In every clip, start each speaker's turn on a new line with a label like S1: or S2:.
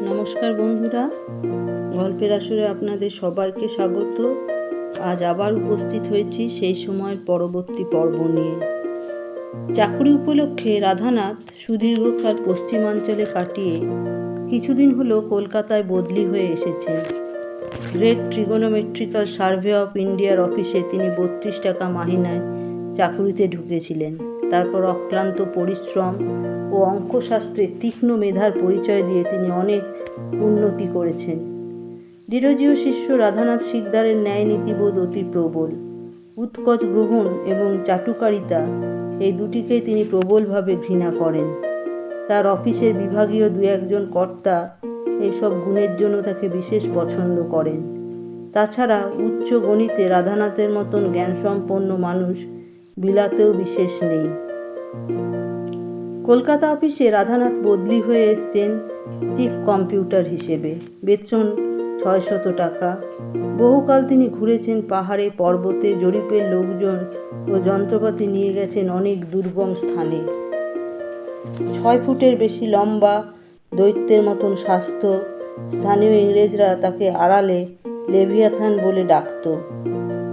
S1: নমস্কার বন্ধুরা, গল্পের আসরে আপনাদের সবাইকে স্বাগত। আজ আবার উপস্থিত হয়েছি সেই সময়ের পরবর্তী পর্ব নিয়ে। চাকরি উপলক্ষে রাধানাথ সুদীর্ঘকাল পশ্চিমাঞ্চলে কাটিয়ে কিছুদিন হলো কলকাতায় বদলি হয়ে এসেছেন। গ্রেট ট্রিগোনোমেট্রিক্যাল সার্ভে অফ ইন্ডিয়ার অফিসে তিনি 32 টাকা মাহিনায় চাকুরিতে ঢুকেছিলেন। তারপর অক্লান্ত পরিশ্রম ও অঙ্কশাস্ত্রে তীক্ষ্ণ মেধার পরিচয় দিয়ে তিনি অনেক উন্নতি করেছেন। ডিরোজিও শিষ্য রাধানাথ শিকদারের ন্যায় নীতিবোধ অতি প্রবল। উৎকচ গ্রহণ এবং চাটুকারিতা এই দুটিকেই তিনি প্রবলভাবে ঘৃণা করেন। তার অফিসের বিভাগীয় দু একজন কর্তা এইসব গুণের জন্য তাকে বিশেষ পছন্দ করেন। তাছাড়া উচ্চ গণিতে রাধানাথের মতন জ্ঞানসম্পন্ন মানুষ বিলাতেও বিশেষ নেই। কলকাতা অফিসে রাধানাথ বদলি হয়ে এসছেন চিফ কম্পিউটার হিসেবে। বেতন 600 টাকা। বহুকাল তিনি ঘুরেছেন পাহাড়ে পর্বতে, জরিপের লোকজন ও যন্ত্রপাতি নিয়ে গেছেন অনেক দুর্গম স্থানে। 6 ফুটের বেশি লম্বা, দৈত্যের মতন স্বাস্থ্য। স্থানীয় ইংরেজরা তাকে আড়ালে লেভিয়াথান বলে ডাকত।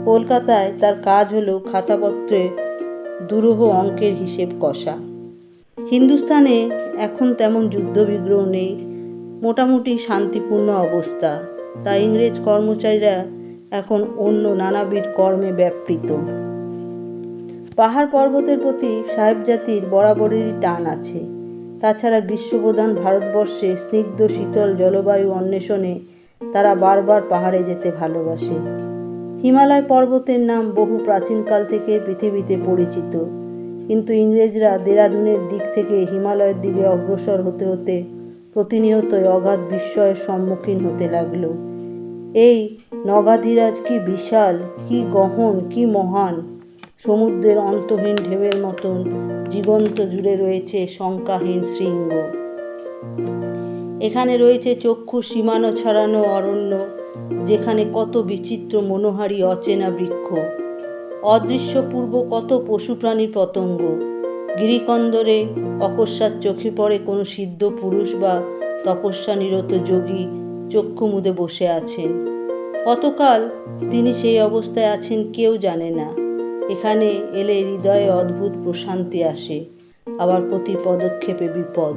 S1: কলকাতায় তার কাজ হলো খাতাপত্রে দুরূহ অঙ্কের হিসেব কষা। হিন্দুস্তানে এখন তেমন যুদ্ধবিগ্রহ নেই, মোটামুটি শান্তিপূর্ণ অবস্থা। তাই ইংরেজ কর্মচারীরা এখন অন্য নানাবিধ কর্মে ব্যাপৃত। পাহাড় পর্বতের প্রতি সাহেব জাতির বরাবরেরই টান আছে। তাছাড়া গ্রীষ্মপ্রধান ভারতবর্ষে স্নিগ্ধ শীতল জলবায়ু অন্বেষণে তারা বারবার পাহাড়ে যেতে ভালোবাসে। হিমালয় পর্বতের নাম বহু প্রাচীনকাল থেকে পৃথিবীতে পরিচিত, কিন্তু ইংরেজরা দেরাদুনের দিক থেকে হিমালয়ের দিকে অগ্রসর হতে হতে প্রতিনিয়তই অগাধ বিস্ময়ের সম্মুখীন হতে লাগলো। এই নগাধিরাজ কি বিশাল, কি গহন, কি মহান! সমুদ্রের অন্তহীন ঢেউয়ের মতন জীবন্ত জুড়ে রয়েছে সংখ্যাহীন শৃঙ্গ। এখানে রয়েছে চক্ষু সীমানো ছড়ানো অরণ্য, যেখানে কত বিচিত্র মনোহারী অচেনা বৃক্ষ, অদৃশ্যপূর্ব কত পশু প্রাণী পতঙ্গ। গিরিকন্দরে অকস্মাৎ চোখে পড়ে কোনো সিদ্ধ পুরুষ বা তপস্যা নিরত যোগী চক্ষু মুদে বসে আছেন। কতকাল তিনি সেই অবস্থায় আছেন কেউ জানে না। এখানে এলে হৃদয়ে অদ্ভুত প্রশান্তি আসে, আবার প্রতি পদক্ষেপে বিপদ।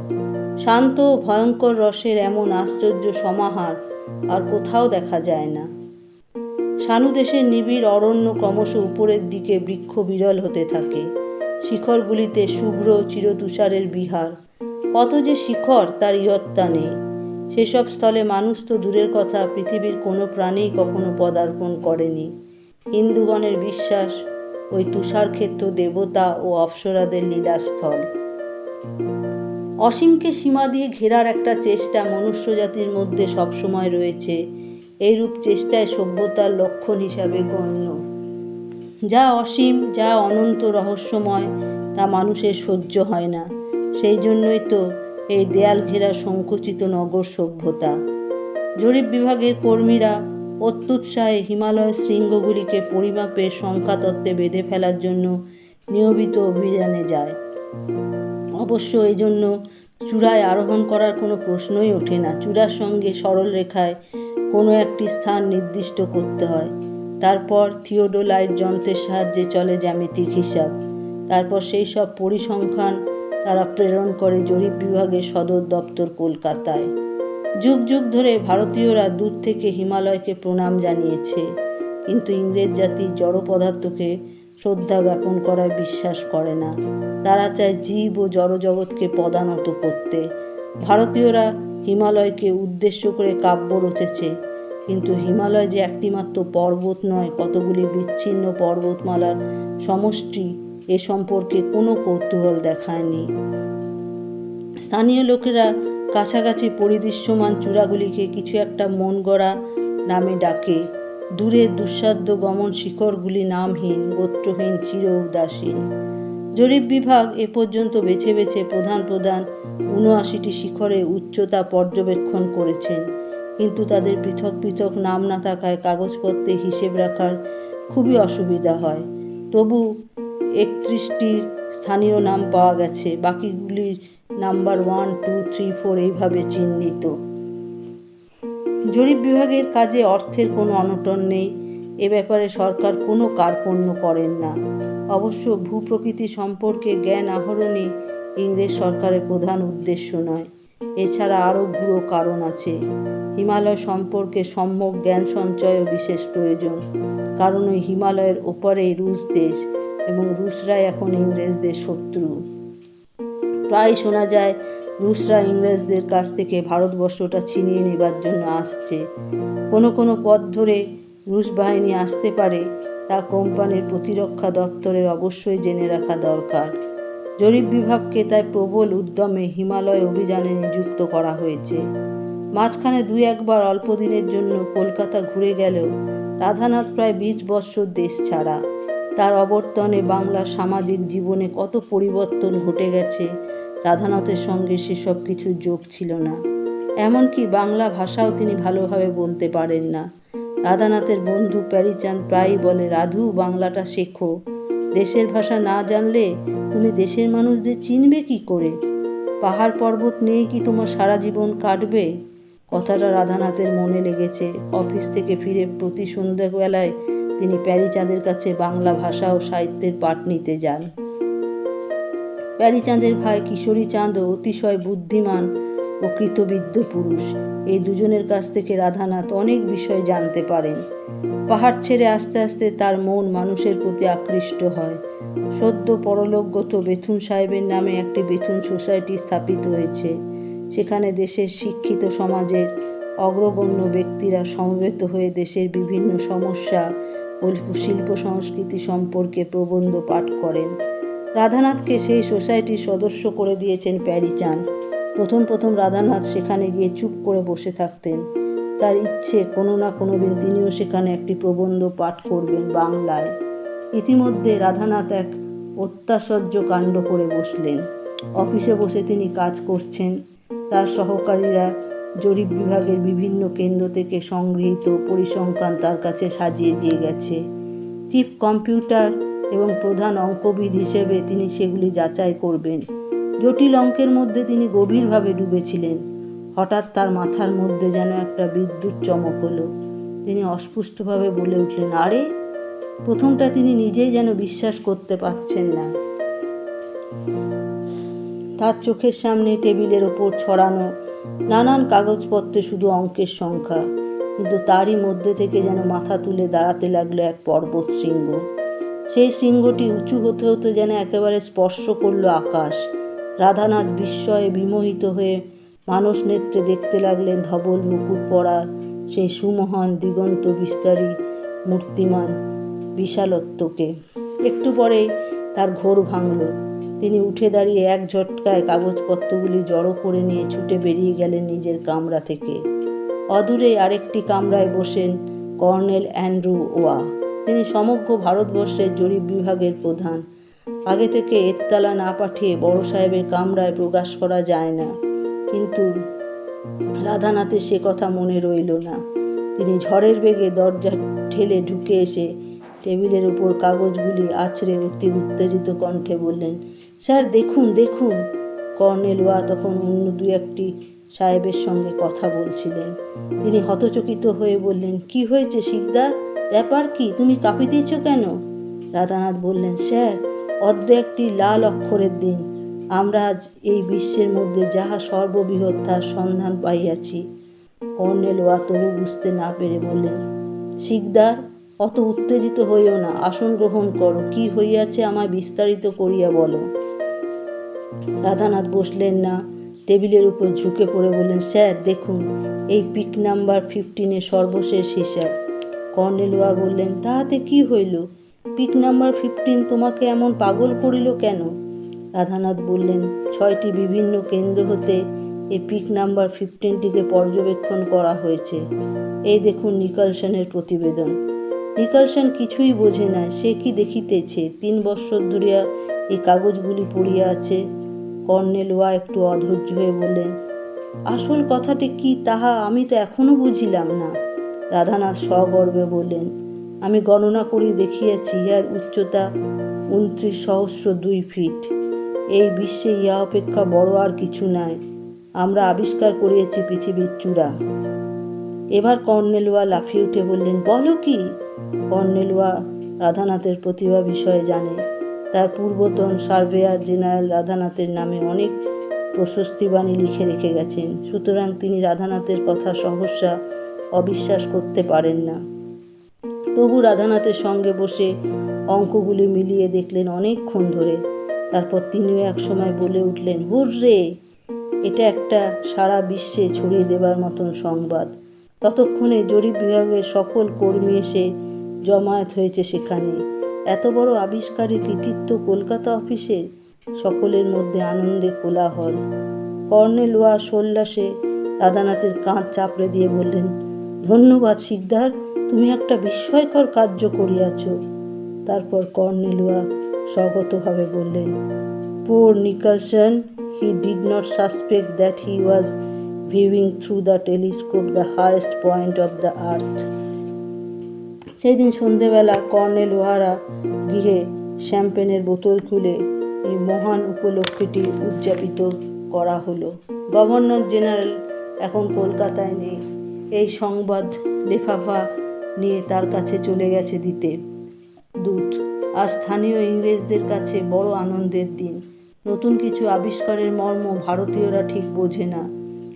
S1: শান্ত ও ভয়ঙ্কর রসের এমন আশ্চর্য সমাহার আর কোথাও দেখা যায় না। সানুদেশের নিবিড় অরণ্য ক্রমশ উপরের দিকে বৃক্ষ বিরল হতে থাকে। শিখরগুলিতে শুভ্র চিরতুষারের বিহার। কত যে শিখর তার ইয়ত্তা নেই। সেসব স্থলে মানুষ তো দূরের কথা, পৃথিবীর কোনো প্রাণীই কখনো পদার্পণ করেনি। হিন্দুগণের বিশ্বাস ওই তুষারক্ষেত্র দেবতা ও অপ্সরাদের লীলাস্থল। অসীমকে সীমা দিয়ে ঘেরার একটা চেষ্টা মনুষ্য জাতির মধ্যে সবসময় রয়েছে। এইরূপ চেষ্টায় সভ্যতার লক্ষণ হিসাবে গণ্য। যা অসীম, যা অনন্ত রহস্যময়, তা মানুষের সহ্য হয় না। সেই জন্যই তো এই দেয়াল ঘেরা সংকুচিত নগর সভ্যতা। জরিপ বিভাগের কর্মীরা অত্যুৎসাহে হিমালয়ের শৃঙ্গগুলিকে পরিমাপের সংখ্যাতত্ত্বে বেঁধে ফেলার জন্য নিয়মিত অভিযানে যায়। অবশ্য এই জন্য চূড়ায় আরোহণ করার কোনো প্রশ্নই ওঠে না। চূড়ার সঙ্গে সরল রেখায় কোনো একটি স্থান নির্দিষ্ট করতে হয়। তারপর থিওডোলাইট যন্ত্রের সাহায্যে চলে জ্যামিতিক হিসাব। তারপর সেই সব পরিসংখ্যান তারা প্রেরণ করে জরিপ বিভাগের সদর দপ্তর কলকাতায়। যুগ যুগ ধরে ভারতীয়রা দূর থেকে হিমালয়কে প্রণাম জানিয়েছে, কিন্তু ইংরেজ জাতি জড় পদার্থকে শ্রদ্ধা জ্ঞাপন করায় বিশ্বাস করে না। তারা চায় জীব ও জড়জগৎকে পদানত করতে। ভারতীয়রা হিমালয়কে উদ্দেশ্য করে কাব্য রচেছে, কিন্তু হিমালয় যে একটিমাত্র পর্বত নয়, কতগুলি বিচ্ছিন্ন পর্বতমালার সমষ্টি, এ সম্পর্কে কোনো কৌতূহল দেখায়নি। স্থানীয় লোকেরা কাছাকাছি পরিদৃশ্যমান চূড়াগুলিকে কিছু একটা মন গড়া নামে ডাকে। দূরের দুঃসাধ্য গমন শিখরগুলি নামহীন, গোত্রহীন, চির উদাসীন। জরিপ বিভাগ এ পর্যন্ত বেছে বেছে প্রধান ৭৯টি শিখরে উচ্চতা পর্যবেক্ষণ করেছেন, কিন্তু তাদের পৃথক পৃথক নাম না থাকায় কাগজপত্রে হিসেব রাখার খুবই অসুবিধা হয়। তবু ৩১টির স্থানীয় নাম পাওয়া গেছে, বাকিগুলির নাম্বার 1, 2, 3, 4 এইভাবে চিহ্নিত। জরিপ বিভাগের কাজে অর্থের কোনো অনটন নেই। এ ব্যাপারে সরকার কোনো কার্পণ্য করেন না। অবশ্য ভূপ্রকৃতি সম্পর্কে জ্ঞান আহরণই ইংরেজ সরকারের প্রধান উদ্দেশ্য নয়। এছাড়া আরও গূঢ় কারণ আছে। হিমালয় সম্পর্কে সম্যক জ্ঞান সঞ্চয়ও বিশেষ প্রয়োজন। কারণ ওই হিমালয়ের ওপারেই রুশ দেশ, এবং রুশরাই এখন ইংরেজদের শত্রু। প্রায় শোনা যায় রুশরা ইংরেজদের কাছ থেকে ভারতবর্ষটা ছিনিয়ে নেবার জন্য আসছে। কোনো কোনো পথ ধরে রুশ বাহিনী আসতে পারে, তা কোম্পানির প্রতিরক্ষা দপ্তরের অবশ্যই জেনে রাখা দরকার। জরিপ বিভাগকে তাই প্রবল উদ্যমে হিমালয় অভিযানে নিযুক্ত করা হয়েছে। মাঝখানে 2-1 বার অল্প দিনের জন্য কলকাতা ঘুরে গেলেও রাধানাথ প্রায় 20 বৎসর দেশ ছাড়া। তার অবর্তনে বাংলার সামাজিক জীবনে কত পরিবর্তন ঘটে গেছে, রাধানাথের সঙ্গে সেসব কিছু যোগ ছিল না। এমনকি বাংলা ভাষাও তিনি ভালোভাবে বলতে পারেন না। রাধানাথের বন্ধু প্যারীচাঁদ প্রায়ই বলে, রাধু, বাংলাটা শেখো। দেশের ভাষা না জানলে তুমি দেশের মানুষদের চিনবে কি করে? পাহাড় পর্বত নিয়ে কি তোমার সারা জীবন কাটবে? কথাটা রাধানাথের মনে লেগেছে। অফিস থেকে ফিরে প্রতি সন্ধ্যাবেলায় তিনি প্যারীচাঁদের কাছে বাংলা ভাষা ও সাহিত্যের পাঠ নিতে যান। প্যারীচাঁদের ভাই কিশোরীচাঁদও অতিশয় বুদ্ধিমান ও কৃতবিদ্য পুরুষ। এই দুজনের কাছ থেকে রাধানাথ অনেক বিষয় জানতে পারেন। পাহাড় ছেড়ে আস্তে আস্তে তার মন মানুষের প্রতি আকৃষ্ট হয়। সদ্য পরলোকগত বেথুন সাহেবের নামে একটি বেথুন সোসাইটি স্থাপিত হয়েছে। সেখানে দেশের শিক্ষিত সমাজের অগ্রগণ্য ব্যক্তিরা সমবেত হয়ে দেশের বিভিন্ন সমস্যা ও শিল্প সংস্কৃতি সম্পর্কে প্রবন্ধ পাঠ করেন। রাধানাথকে সেই সোসাইটির সদস্য করে দিয়েছেন প্যারীচাঁদ। প্রথম রাধানাথ সেখানে গিয়ে চুপ করে বসে থাকতেন। তার ইচ্ছে কোনো না কোনো দিন তিনিও সেখানে একটি প্রবন্ধ পাঠ করবেন বাংলায়। ইতিমধ্যে রাধানাথ এক অত্যাশ্চর্য কাণ্ড করে বসলেন। অফিসে বসে তিনি কাজ করছেন। তার সহকারীরা জরিপ বিভাগের বিভিন্ন কেন্দ্র থেকে সংগৃহীত পরিসংখ্যান তার কাছে সাজিয়ে দিয়ে গেছে। চিফ কম্পিউটার এবং প্রধান অঙ্কবিদ হিসেবে তিনি সেগুলি যাচাই করবেন। জটিল অঙ্কের মধ্যে তিনি গভীরভাবে ডুবেছিলেন। হঠাৎ তার মাথার মধ্যে যেন একটা বিদ্যুৎ চমক হলো। তিনি অস্পষ্টভাবে বলে উঠলেন, আরে! প্রথমটা তিনি নিজেই যেন বিশ্বাস করতে পারছেন না। তার চোখের সামনে টেবিলের ওপর ছড়ানো নানান কাগজপত্রে শুধু অঙ্কের সংখ্যা, কিন্তু তারই মধ্যে থেকে যেন মাথা তুলে দাঁড়াতে লাগলো এক পর্বত শৃঙ্গ। সেই শৃঙ্গটি উঁচু হতে হতে যেন একেবারে স্পর্শ করলো আকাশ। রাধানাথ বিস্ময়ে বিমোহিত হয়ে মানস নেত্রে দেখতে লাগলেন ধবল মুকুট পরা সেই সুমহান দিগন্ত বিস্তারী মূর্তিমান বিশালত্বকে। একটু পরেই তার ঘোর ভাঙল। তিনি উঠে দাঁড়িয়ে এক ঝটকায় কাগজপত্রগুলি জড়ো করে নিয়ে ছুটে বেরিয়ে গেলেন নিজের কামরা থেকে। অদূরে আরেকটি কামরায় বসেন কর্নেল অ্যান্ড্রু ওয়া। তিনি সমগ্র ভারতবর্ষের জরিপ বিভাগের প্রধান। আগে থেকে এত্তালা না পাঠিয়ে বড় সাহেবের কামরায় প্রকাশ করা যায় না, কিন্তু রাধানাথের সে কথা মনে রইল না। তিনি ঝড়ের বেগে দরজা ঠেলে ঢুকে এসে টেবিলের উপর কাগজগুলি আছড়ে অতি উত্তেজিত কণ্ঠে বললেন, স্যার দেখুন দেখুন। কর্নেল ওয়া তখন অন্য 2-1টি সাহেবের সঙ্গে কথা বলছিলেন। তিনি হতচকিত হয়ে বললেন, কি হয়েছে শিকদার? ব্যাপার কি? তুমি কাঁপিতেছ কেন? রাধানাথ বললেন, স্যার, অদ্য একটি লাল অক্ষরের দিন। আমরা আজ এই বিশ্বের মধ্যে যাহা সর্ববৃহৎ তার সন্ধান পাইয়াছি। কর্নেল ওয়া তবু বুঝতে না পেরে বললেন, শিকদার, অত উত্তেজিত হইও না, আসন গ্রহণ করো। কি হইয়াছে আমায় বিস্তারিত করিয়া বলো। রাধানাথ বসলেন না, টেবিলের উপর ঝুঁকে পড়ে বললেন, স্যার দেখুন, এই পিক নাম্বার 15-এর সর্বশেষ হিসাব। কর্নেল ওয়া বললেন, তাহাতে কি হইল? পিক নাম্বার 15 তোমাকে এমন পাগল করিল কেন? রাধানাথ বললেন, 6টি বিভিন্ন কেন্দ্র হতে এই পিক নাম্বার 15টিকে পর্যবেক্ষণ করা হয়েছে। এই দেখুন নিকলসনের প্রতিবেদন। নিকলসন কিছুই বোঝে না, সে কি দেখিতেছে? 3 বৎসর ধরিয়া এই কাগজগুলি পড়িয়া আছে। কর্নেল ওয়া একটু অধৈর্য হয়ে বললেন, আসল কথাটি কি তাহা আমি তো এখনো বুঝিলাম না। রাধানাথ সগর্বে বললেন, আমি গণনা করি দেখিয়াছি, ইহার উচ্চতা 29,2 ফিট। এই বিশ্বে ইহা অপেক্ষা বড় আর কিছু নাই। আমরা আবিষ্কার করিয়াছি পৃথিবীর চূড়া। এবার কর্নেলওয়া লাফিয়ে উঠে বললেন, বলো কি? কর্নেলওয়া রাধানাথের প্রতিভা বিষয়ে জানে। তার পূর্বতন সার্ভেয়ার জেনারেল রাধানাথের নামে অনেক প্রশস্তিবাণী লিখে রেখে গেছেন। সুতরাং তিনি রাধানাথের কথা সহসা অবিশ্বাস করতে পারেন না। তবু রাধানাথের সঙ্গে বসে অঙ্কগুলি মিলিয়ে দেখলেন অনেকক্ষণ ধরে। তারপর তিনিও এক সময় বলে উঠলেন, হুররে! এটা একটা সারা বিশ্বে ছড়িয়ে দেবার মতন সংবাদ। ততক্ষণে জরিপ বিভাগের সকল কর্মী এসে জমায়েত হয়েছে সেখানে। এত বড় আবিষ্কারের কৃতিত্ব কলকাতা অফিসে। সকলের মধ্যে আনন্দে কোলাহল। কর্নেলওয়া সোল্লাসে রাধানাথের কাঁধ চাপড়ে দিয়ে বললেন, ধন্যবাদ শিকদার, তুমি একটা বিস্ময়কর কার্য করিয়াছ। তারপর কর্নেলওয়া স্বগতভাবে বললেন, পোর Nicholson, he did not suspect that he was viewing through the telescope the highest point of the earth. সেই দিন সন্ধেবেলা কর্নেলওয়ারা গৃহে শ্যাম্পেনের বোতল খুলে এই মহান উপলক্ষটি উদযাপিত করা হলো। গভর্নর জেনারেল এখন কলকাতায় নেই। এই সংবাদ লেফাফা নিয়ে তার কাছে চলে গেছে দিতে দূত। আর স্থানীয় ইংরেজদের কাছে বড় আনন্দের দিন। নতুন কিছু আবিষ্কারের মর্ম ভারতীয়রা ঠিক বোঝে না,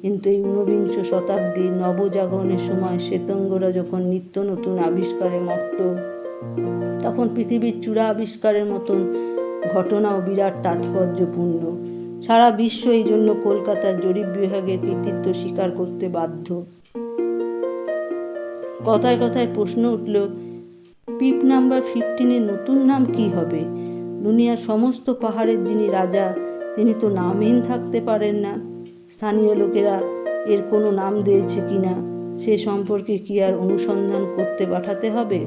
S1: কিন্তু এই ঊনবিংশ শতাব্দীর নবজাগরণের সময় শ্বেতাঙ্গরা যখন নিত্য নতুন আবিষ্কারে মত্ত, তখন পৃথিবীর চূড়া আবিষ্কারের মতন ঘটনাও বিরাট তাৎপর্যপূর্ণ। সারা বিশ্ব এই জন্য কলকাতার জরিপ বিভাগের কৃতিত্ব স্বীকার করতে বাধ্য। কথায় কথায় প্রশ্ন উঠল, পিপ নাম্বার 15-এর নতুন নাম কি হবে? দুনিয়ার সমস্ত পাহাড়ের যিনি রাজা, তিনি তো নামহীন থাকতে পারেন না। স্থানীয় লোকেরা এর কোনো নাম দিয়েছে কিনা সে সম্পর্কে কি আর অনুসন্ধান করতে পাঠাতে হবে?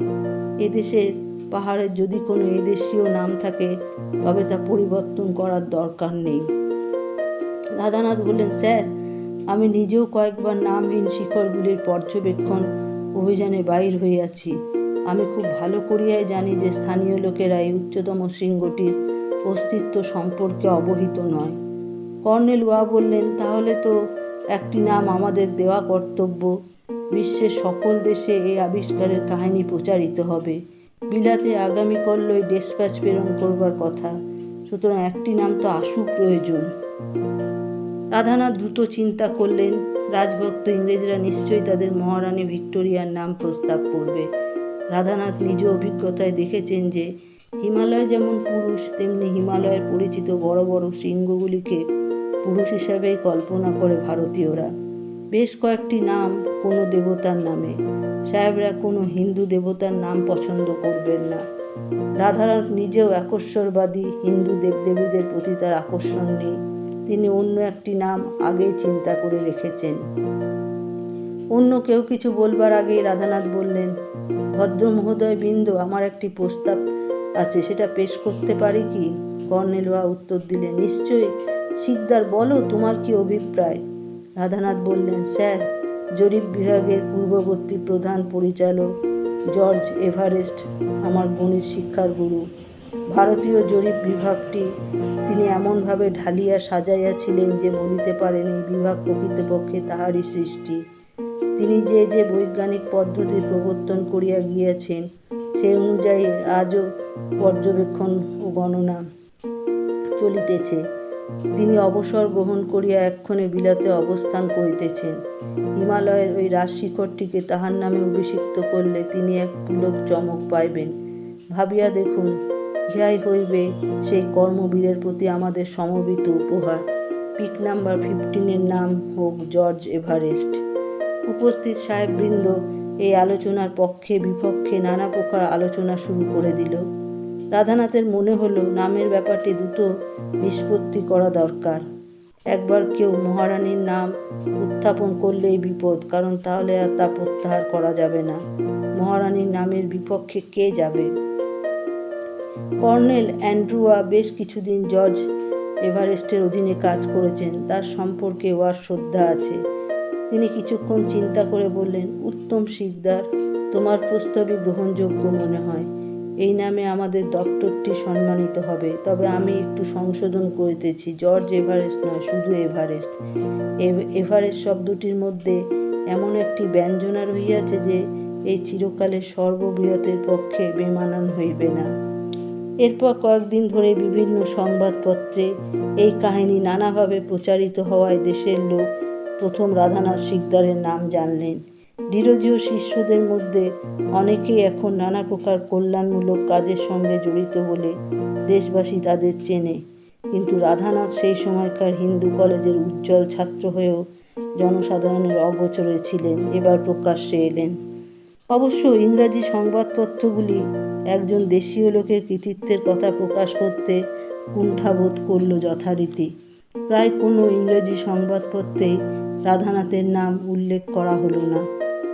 S1: এদেশের পাহাড়ের যদি কোনো এদেশীয় নাম থাকে তবে তা পরিবর্তন করার দরকার নেই। রাধানাথ বললেন, স্যার, আমি নিজেও কয়েকবার নামহীন শিখরগুলির পর্যবেক্ষণ অভিযানে বাইর হইয়াছি। আমি খুব ভালো করিয়াই জানি যে স্থানীয় লোকেরা এই উচ্চতম শৃঙ্গটির অস্তিত্ব সম্পর্কে অবহিত নয়। কর্নেলওয়া বললেন, তাহলে তো একটি নাম আমাদের দেওয়া কর্তব্য। বিশ্বের সকল দেশে এই আবিষ্কারের কাহিনী প্রচারিত হবে। বিলাতে আগামীকালই ডেসপ্যাচ প্রেরণ করবার কথা। সুতরাং একটি নাম তো আসু প্রয়োজন। রাধানাথ দ্রুত চিন্তা করলেন, রাজভক্ত ইংরেজরা নিশ্চয়ই তাদের মহারানী ভিক্টোরিয়ার নাম প্রস্তাব করবে। রাধানাথ নিজ অভিজ্ঞতায় দেখেছেন যে হিমালয় যেমন পুরুষ, তেমনি হিমালয়ের পরিচিত বড় বড় শৃঙ্গগুলিকে পুরুষ হিসাবেই কল্পনা করে ভারতীয়রা। বেশ কয়েকটি নাম কোনো দেবতার নামে। সাহেবরা কোনো হিন্দু দেবতার নাম পছন্দ করবেন না। রাধানাথ নিজেও একশ্বরবাদী, হিন্দু দেবদেবীদের প্রতি তার আকর্ষণ নেই। তিনি অন্য একটি নাম আগেই চিন্তা করে রেখেছেন। অন্য কেউ কিছু বলবার আগেই রাধানাথ বললেন, ভদ্র মহোদয় বৃন্দ, আমার একটি প্রস্তাব আছে, সেটা পেশ করতে পারি কি? কর্নেলওয়া উত্তর দিলেন, নিশ্চয়ই শিকদার, বলো তোমার কি অভিপ্রায়? রাধানাথ বললেন, স্যার, জরিপ বিভাগের পূর্ববর্তী প্রধান পরিচালক জর্জ এভারেস্ট আমার গণিত শিক্ষার গুরু। ভারতীয় জরিপ বিভাগটি তিনি এমনভাবে ঢালিয়া সাজাইয়াছিলেন যে বলিতে পারেন এই বিভাগ প্রকৃতপক্ষে তাহারই সৃষ্টি। তিনি যে যে বৈজ্ঞানিক পদ্ধতির প্রবর্তন করিয়া গিয়াছেন সে অনুযায়ী আজও পর্যবেক্ষণ ও গণনা চলিতেছে। তিনি অবসর গ্রহণ করিয়া এক্ষণে বিলাতে অবস্থান করিতেছেন। হিমালয়ের ওই রাজশিখরটিকে তাহার নামে অভিষিক্ত করলে তিনি এক পুলক চমক পাইবেন। ভাবিয়া দেখুন, ইহাই হইবে সেই কর্মবীরের প্রতি আমাদের সমবেত উপহার। পিক নাম্বার 15-এর নাম হোক জর্জ এভারেস্ট। উপস্থিত সাহেববৃন্দ এই আলোচনার পক্ষে বিপক্ষে নানা প্রকার আলোচনা শুরু করে দিল। রাধানাথের মনে হলো নামের ব্যাপারটি দ্রুত নিষ্পত্তি করা দরকার। একবার কেউ মহারানীর নাম উত্থাপন করলেই বিপদ, কারণ তাহলে আর তা প্রত্যাহার করা যাবে না। মহারানীর নামের বিপক্ষে কে যাবে? কর্নেল অ্যান্ড্রুয়া বেশ কিছুদিন জর্জ এভারেস্টের অধীনে কাজ করেছেন। তার সম্পর্কে ওয়ার শ্রদ্ধা আছে। তিনি কিছুক্ষণ চিন্তা করে বললেন, উত্তম শিকদার, তোমার প্রস্তাবই গ্রহণযোগ্য মনে হয়। এই নামে আমাদের দপ্তরটি সম্মানিত হবে। তবে আমি একটু সংশোধন করিতেছি, জর্জ এভারেস্ট নয়, শুধু এভারেস্ট। এভারেস্ট শব্দটির মধ্যে এমন একটি ব্যঞ্জনা রহিয়াছে যে এই চিরকালের সর্ববৃহতের পক্ষে বেমানান হইবে না। এরপর কয়েকদিন ধরে বিভিন্ন সংবাদপত্রে এই কাহিনী নানাভাবে প্রচারিত হওয়ায় দেশের লোক প্রথম রাধানাথ শিকদারের নাম জানলেন। ডিরোজিও শিষ্যদের মধ্যে অনেকেই এখন নানা প্রকার কল্যাণমূলক কাজের সঙ্গে জড়িত বলে দেশবাসী তাদের চেনে, কিন্তু রাধানাথ সেই সময়কার হিন্দু কলেজের উজ্জ্বল ছাত্র হয়েও জনসাধারণের অগোচরে ছিলেন। এবার প্রকাশ্যে এলেন। অবশ্য ইংরাজি সংবাদপত্রগুলি একজন দেশীয় লোকের কৃতিত্বের কথা প্রকাশ করতে কুণ্ঠাবোধ করল যথারীতি। প্রায় কোনো ইংরেজি সংবাদপত্রেই রাধানাথের নাম উল্লেখ করা হলো না।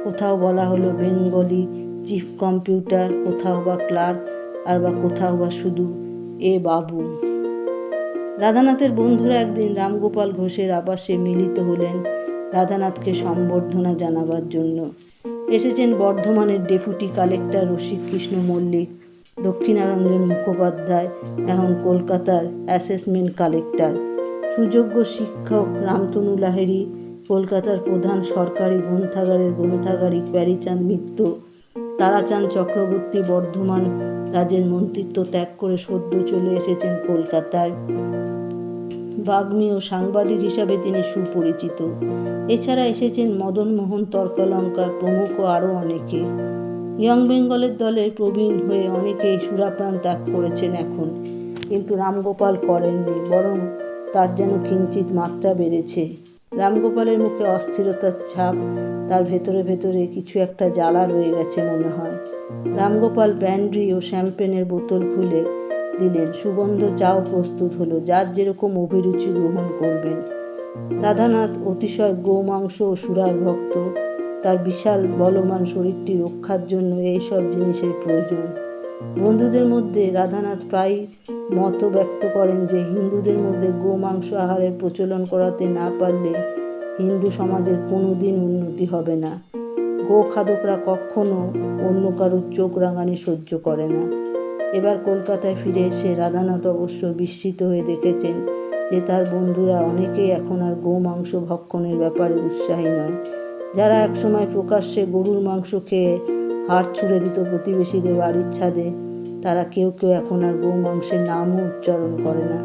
S1: কোথাও বলা হলো বেঙ্গলি চিফ কম্পিউটার, কোথাও বা ক্লার্ক, আর বা কোথাও বা শুধু এ বাবু। রাধানাথের বন্ধুরা একদিন রামগোপাল ঘোষের আবাসে মিলিত হলেন রাধানাথকে সম্বর্ধনা জানাবার জন্য। এসেছেন বর্ধমানের ডেপুটি কালেক্টর রসিককৃষ্ণ মল্লিক, দক্ষিণারঞ্জন মুখোপাধ্যায়, এখন কলকাতার অ্যাসেসমেন্ট কালেক্টর, সুযোগ্য শিক্ষক রামতনু লাহিড়ী, কলকাতার প্রধান সরকারি গ্রন্থাগারের গ্রন্থাগারিক প্যারীচাঁদ মিত্র, তারাচাঁদ চক্রবর্তী বর্ধমান রাজের মন্ত্রিত্ব ত্যাগ করে সদ্য চলে এসেছেন কলকাতায়। বাগ্মী ও সাংবাদিক হিসাবে তিনি সুপরিচিত। এছাড়া এসেছেন মদনমোহন তর্কালঙ্কার প্রমুখ আরও অনেকে। ইয়ং বেঙ্গলের দলের প্রবীণ হয়ে অনেকেই সুরাপ্রাণ ত্যাগ করেছেন এখন, কিন্তু রামগোপাল করেননি, বরং তার যেন কিঞ্চিত মাত্রা বেড়েছে। রামগোপালের মুখে অস্থিরতার ছাপ, তার ভেতরে ভেতরে কিছু একটা জ্বালা রয়ে গেছে মনে হয়। রামগোপাল ব্র্যান্ডি ও শ্যাম্পেনের বোতল খুলে দিলেন। সুগন্ধ চাও প্রস্তুত হলো, যার যেরকম অভিরুচি গ্রহণ করবেন। রাধানাথ অতিশয় গোমাংস ও সুরার ভক্ত। তার বিশাল বলবান শরীরটি রক্ষার জন্য এইসব জিনিসের প্রয়োজন। বন্ধুদের মধ্যে রাধানাথ প্রায় মত ব্যক্ত করেন যে হিন্দুদের মধ্যে গোমাংস আহারের প্রচলন করাতে না পারলে হিন্দু সমাজের কোনো দিন উন্নতি হবে না। গোখাদকরা কখনো অন্য কারোর চোখ রাঙানি সহ্য করে না। এবার কলকাতায় ফিরে এসে রাধানাথ অবশ্য বিস্মিত হয়ে দেখেছেন যে তার বন্ধুরা অনেকেই এখন আর গোমাংস ভক্ষণের ব্যাপারে উৎসাহী নয়। যারা একসময় প্রকাশ্যে গরুর মাংস খেয়ে হাড় ছুঁড়ে দিত প্রতিবেশীদের বাড়ির ছাদে, তারা কেউ কেউ এখন আর গোমাংসের নামও উচ্চারণ করে না।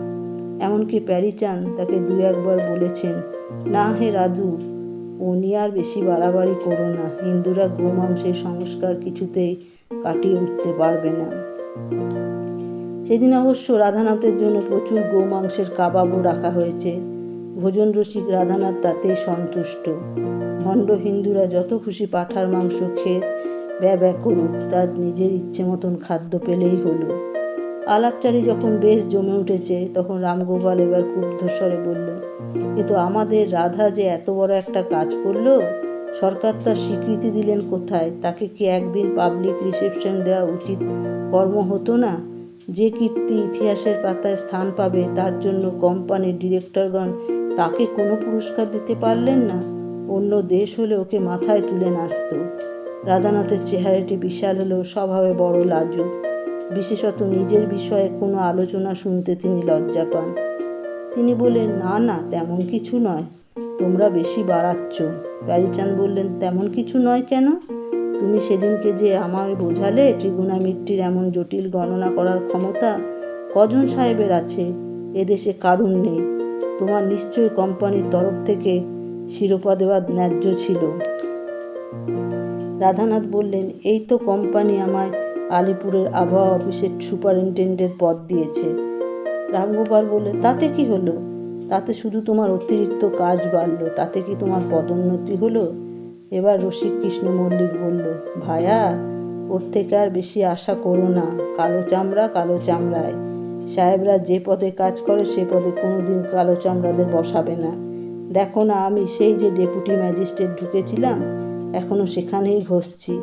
S1: এমনকি প্যারীচাঁদ তাকে দু একবার বলেছেন, না হে রাধু, ও নিয়ে আর বেশি বাড়াবাড়ি করো না, হিন্দুরা গোমাংসের সংস্কার কিছুতেই কাটিয়ে উঠতে পারবে না। সেদিন অবশ্য রাধানাথের জন্য প্রচুর গোমাংসের কাবাবও রাখা হয়েছে। ভোজন রসিক রাধানাথ তাতেই সন্তুষ্ট। ভণ্ড হিন্দুরা যত খুশি পাঁঠার মাংস খেয়ে ব্যয় করুক, তার নিজের ইচ্ছে মতন খাদ্য পেলেই হলো। আলাপচারি যখন বেশ জমে উঠেছে, তখন রামগোপাল এবার ক্ষুব্ধস্বরে বলল, কিন্তু আমাদের রাধা যে এত বড় একটা কাজ করলো, সরকার তার স্বীকৃতি দিলেন কোথায়? তাকে কি একদিন পাবলিক রিসেপশন দেওয়া উচিত কর্ম হতো না? যে কীর্তি ইতিহাসের পাতায় স্থান পাবে, তার জন্য কোম্পানির ডিরেক্টরগণ তাকে কোনো পুরস্কার দিতে পারলেন না? অন্য দেশ হলে ওকে মাথায় তুলে নাচত। রাধানাথের চেহারাটি বিশাল হলেও স্বভাবে বড় লাজুক। বিশেষত নিজের বিষয়ে কোনো আলোচনা শুনতে তিনি লজ্জা পান। তিনি বললেন, না না, তেমন কিছু নয়, তোমরা বেশি বাড়াচ্ছ। প্যারীচাঁদ বললেন, তেমন কিছু নয় কেন? তুমি সেদিনকে যে আমায় বোঝালে ট্রিগোনোমেট্রির এমন জটিল গণনা করার ক্ষমতা কজন সাহেবের আছে? এদেশে কারুর নেই। তোমার নিশ্চয়ই কোম্পানির তরফ থেকে শিরোপা দেওয়ার ন্যায্য ছিল। রাধানাথ বললেন, এই তো কোম্পানি আমায় আলিপুরের আবহাওয়া অফিসের সুপারিনটেন্ডেন্টের পদ দিয়েছে। রামগোপাল বললে, তাতে কি হলো? তাতে শুধু তোমার অতিরিক্ত কাজ বাড়ল, তাতে কি তোমার পদোন্নতি হলো? এবার রসিককৃষ্ণ মল্লিক বলল, ভায়া, ওর থেকে আর বেশি আশা করো না। কালো চামড়া কালো চামড়ায়। সাহেবরা যে পদে কাজ করে সে পদে কোনোদিন কালো চামড়াদের বসাবে না। দেখো না, আমি সেই যে ডেপুটি ম্যাজিস্ট্রেট ঢুকেছিলাম, এখনও সেখানেই ঘষছি,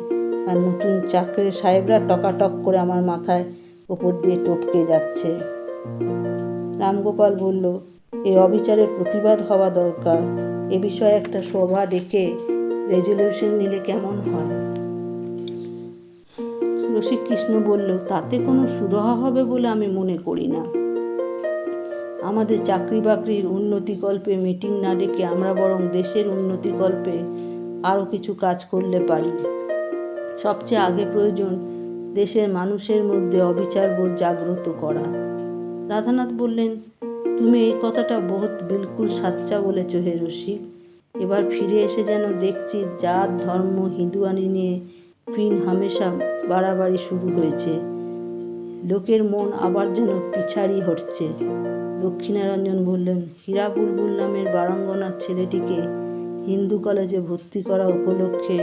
S1: আর নতুন চাকরির সাহেবরা টকাটক করে আমার মাথায় ওপর দিয়ে টপকে যাচ্ছে। রামগোপাল বলল, এই অবিচারের প্রতিবাদ হওয়া দরকার। এ বিষয়ে একটা সভা ডেকে রেজলিউশন নিলে কেমন হয়? রসিককৃষ্ণ বলল, তাতে কোনো সুরাহা হবে বলে আমি মনে করি না। আমাদের চাকরি বাকরির উন্নতিকল্পে মিটিং না ডেকে আমরা বরং দেশের উন্নতিকল্পে আরও কিছু কাজ করলে পারি। সবচেয়ে আগে প্রয়োজন দেশের মানুষের মধ্যে অবিচারবোধ জাগ্রত করা। রাধানাথ বললেন, তুমি এই কথাটা বহুত বিলকুল সাচ্চা বলেছ হে রসিক। এবার ফিরে এসে যেন দেখছি জাত ধর্ম হিন্দুয়ানি নিয়ে ফিন হামেশা বাড়াবাড়ি শুরু হয়েছে। লোকের মন আবার যেন পিছাড়ি হটছে। দক্ষিণারঞ্জন বললেন, হীরা বুলবুল নামের বারাঙ্গনার ছেলেটিকে হিন্দু কলেজে ভর্তি করা উপলক্ষে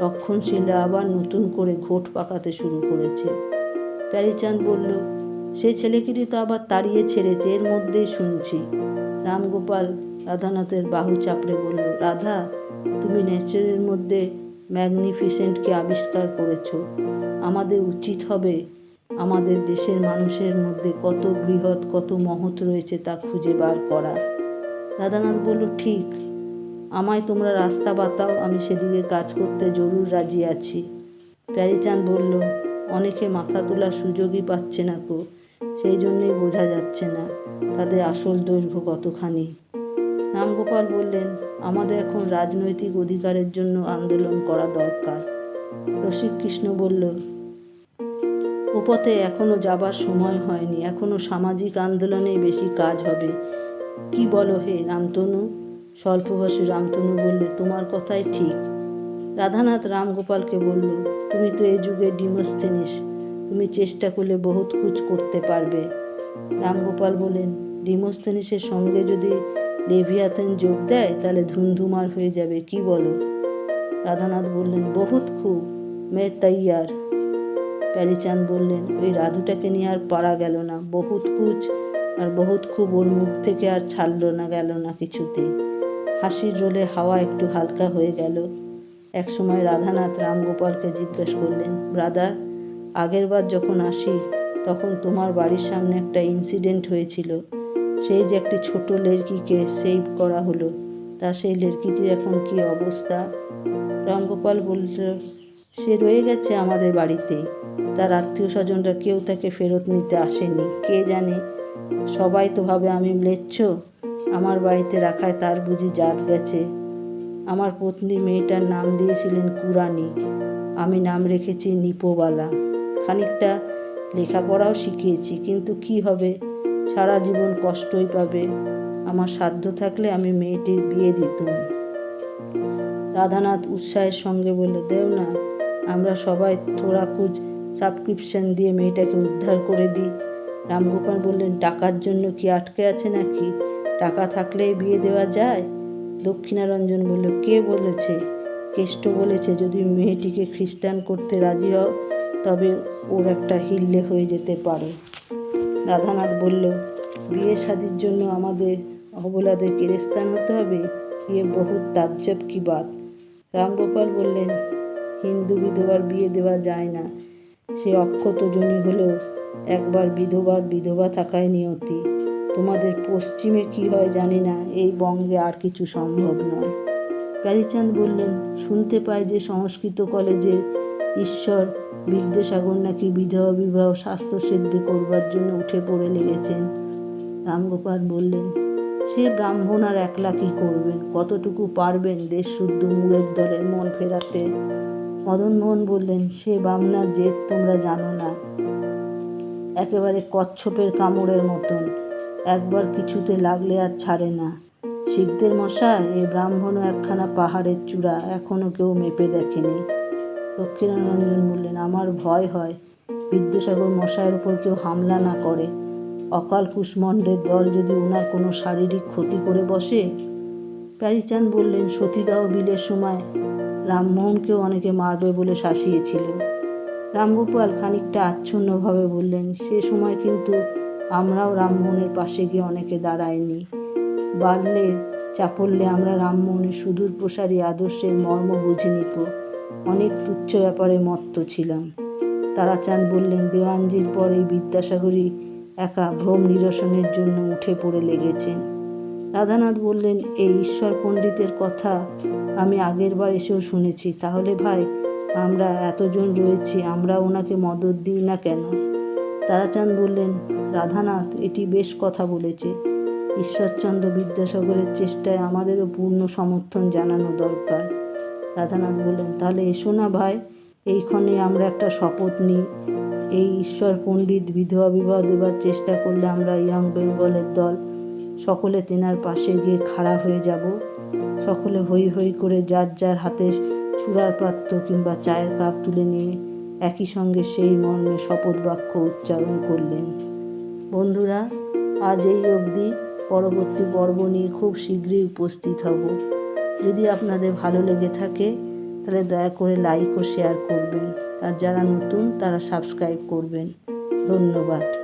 S1: রক্ষণশীলরা আবার নতুন করে ঘোট পাকাতে শুরু করেছে। প্যারীচাঁদ বলল, সে ছেলেকিটি তো আবার তাড়িয়ে ছেড়েছে, এর মধ্যেই শুনছি। রামগোপাল রাধানাথের বাহু চাপড়ে বলল, রাধা, তুমি নেচারের মধ্যে ম্যাগনিফিসেন্টকে আবিষ্কার করেছ। আমাদের উচিত হবে আমাদের দেশের মানুষের মধ্যে কত বৃহৎ কত মহৎ রয়েছে তা খুঁজে বার করা। রাধানাথ বলল, ঠিক, আমায় তোমরা রাস্তা বাতাও, আমি সেদিকে কাজ করতে জরুর রাজি আছি। প্যারীচাঁদ বলল, অনেকে মাথা তোলার সুযোগই পাচ্ছে না তো, সেই জন্যেই বোঝা যাচ্ছে না তাদের আসল দৈর্ঘ্য কতখানি। রামগোপাল বললেন, আমাদের এখন রাজনৈতিক অধিকারের জন্য আন্দোলন করা দরকার। রসিককৃষ্ণ বলল, ও পথে এখনো যাবার সময় হয়নি, এখনো সামাজিক আন্দোলনেই বেশি কাজ হবে। কি বলো হে রামতনু? স্বল্পভাষী রামতনু বললে, তোমার কথাই ঠিক। রাধানাথ রামগোপালকে বলল, তুমি তো এই যুগে ডিমোস্থেনিস, তুমি চেষ্টা করলে বহুত কুছ করতে পারবে। রামগোপাল বললেন, ডিমোস্থেনিসের সঙ্গে যদি লেভিয়াথেন যোগ দেয় তাহলে ধুমধুমার হয়ে যাবে, কি বলো? রাধানাথ বললেন, বহুত খুব, মে তৈয়ার। প্যারীচাঁদ বললেন, ওই রাধুটাকে নিয়ে আর পারা গেল না। বহুত কুছ আর বহুত খুব ওর মুখ থেকে আর ছাড়লো না, গেল না কিছুতেই। হাসির রোলে হাওয়া একটু হালকা হয়ে গেল। একসময় রাধানাথ রামগোপালকে জিজ্ঞেস করলেন, ব্রাদার, আগের বার যখন আসি তখন তোমার বাড়ির সামনে একটা ইনসিডেন্ট হয়েছিল। সেই যে একটি ছোট লেড়কিকে সেভ করা হলো, তা সেই লেড়কিটির এখন কি অবস্থা? রামগোপাল বলল, সে রয়ে গেছে আমাদের বাড়িতেই। তার আত্মীয় স্বজনরা কেউ তাকে ফেরত নিতে আসেনি। কে জানে, সবাই তো ভাবে আমি ম্লেচ্ছ, আমার বাড়িতে রাখায় তার বুঝি জাত গেছে। আমার পত্নী মেয়েটার নাম দিয়েছিলেন কুরানি, আমি নাম রেখেছি নিপোবালা। খানিকটা লেখাপড়াও শিখিয়েছি, কিন্তু কি হবে, সারা জীবন কষ্টই পাবে। আমার সাধ্য থাকলে আমি মেয়েটির বিয়ে দিতুম। রাধানাথ উৎসাহের সঙ্গে বলল, দেও না, আমরা সবাই থোড়া কুছ সাবস্ক্রিপশন দিয়ে মেয়েটাকে উদ্ধার করে দিই। রামগোপাল বললেন, টাকার জন্য কি আটকে আছে নাকি? টাকা থাকলেই বিয়ে দেওয়া যায়? দক্ষিণারঞ্জন বলল, কে বলেছে? কেষ্ট বলেছে, যদি মেয়েটিকে খ্রিস্টান করতে রাজি হও তবে ওর একটা হিল্লে হয়ে যেতে পারে। রাধানাথ বলল, বিয়ে শাদির জন্য আমাদের অবলাদের কেরেস্তান হতে হবে? বিয়ে বহুত তাজ্জব কি বাত। রামগোপাল বললেন, হিন্দু বিধবার বিয়ে দেওয়া যায় না। সে অক্ষত জনি হলেও একবার বিধবার বিধবা থাকায় নিয়তি। তোমাদের পশ্চিমে কি হয় জানি না, এই বঙ্গে আর কিছু সম্ভব নয়। প্যারীচাঁদ বললেন, শুনতে পাই যে সংস্কৃত কলেজের ঈশ্বর বিদ্যাসাগর নাকি বিধবা বিবাহ স্বাস্থ্যসিদ্ধি করবার জন্য উঠে পড়ে লেগেছেন। রামগোপাল বললেন, সে ব্রাহ্মণ আর একলা কি করবেন, কতটুকু পারবেন দেশ শুদ্ধ মুড়ের দলের মন ফেরাতে? মদনমোহন বললেন, সে বামনার জেদ তোমরা জানো না, একেবারে কচ্ছপের কামড়ের মতন, একবার কিছুতে লাগলে আর ছাড়ে না। শিখদের মশাই, এ ব্রাহ্মণও একখানা পাহাড়ের চূড়া, এখনো কেউ মেপে দেখেনি। দক্ষিণারঞ্জন বললেন, আমার ভয় হয় বিদ্যাসাগর মশাইয়ের উপর কেউ হামলা না করে, অকাল কুষ্মণ্ডের দল যদি ওনার কোনো শারীরিক ক্ষতি করে বসে। প্যারীচাঁদ বললেন, সতীদাহ বিলের সময় রামমোহনকেও অনেকে মারবে বলে শাসিয়েছিল। রামগোপাল খানিকটা আচ্ছন্নভাবে বললেন, সে সময় কিন্তু আমরাও রামমোহনের পাশে গিয়ে অনেকে দাঁড়ায়নি। বাল্যের চাপল্যে আমরা রামমোহনের সুদূর প্রসারী আদর্শের মর্ম বুঝিনি কো, অনেক তুচ্ছ ব্যাপারে মত্ত ছিলাম। তারাচাঁদ বললেন, দেওয়ানজির পর এই বিদ্যাসাগরই একা ভ্রম নিরসনের জন্য উঠে পড়ে লেগেছেন। রাধানাথ বললেন, এই ঈশ্বর পণ্ডিতের কথা আমি আগের বার এসেও শুনেছি। তাহলে ভাই, আমরা এতজন রয়েছি, আমরা ওনাকে মদত দিই না কেন? তারাচাঁদ বললেন, রাধানাথ এটি বেশ কথা বলেছে। ঈশ্বরচন্দ্র বিদ্যাসাগরের চেষ্টায় আমাদেরও পূর্ণ সমর্থন জানানো দরকার। রাধানাথ বললেন, তাহলে এসো না ভাই, এইখানে আমরা একটা শপথ নিই। এই ঈশ্বর পণ্ডিত বিধবা বিবাহ দেবার চেষ্টা করলে আমরা ইয়ং বেঙ্গলের দল সকলে তেনার পাশে গিয়ে খাড়া হয়ে যাব। সকলে হই হই করে যার যার হাতে চূড়ার পাত্র কিংবা চায়ের কাপ তুলে নিয়ে একই সঙ্গে সেই মর্মে শপথ বাক্য উচ্চারণ করলেন। বন্ধুরা, আজ এই অবধি। পরবর্তী পর্ব নিয়ে খুব শীঘ্রই উপস্থিত হব। যদি আপনাদের ভালো লেগে থাকে তাহলে দয়া করে লাইক ও শেয়ার করবেন, আর যারা নতুন তারা সাবস্ক্রাইব করবেন। ধন্যবাদ।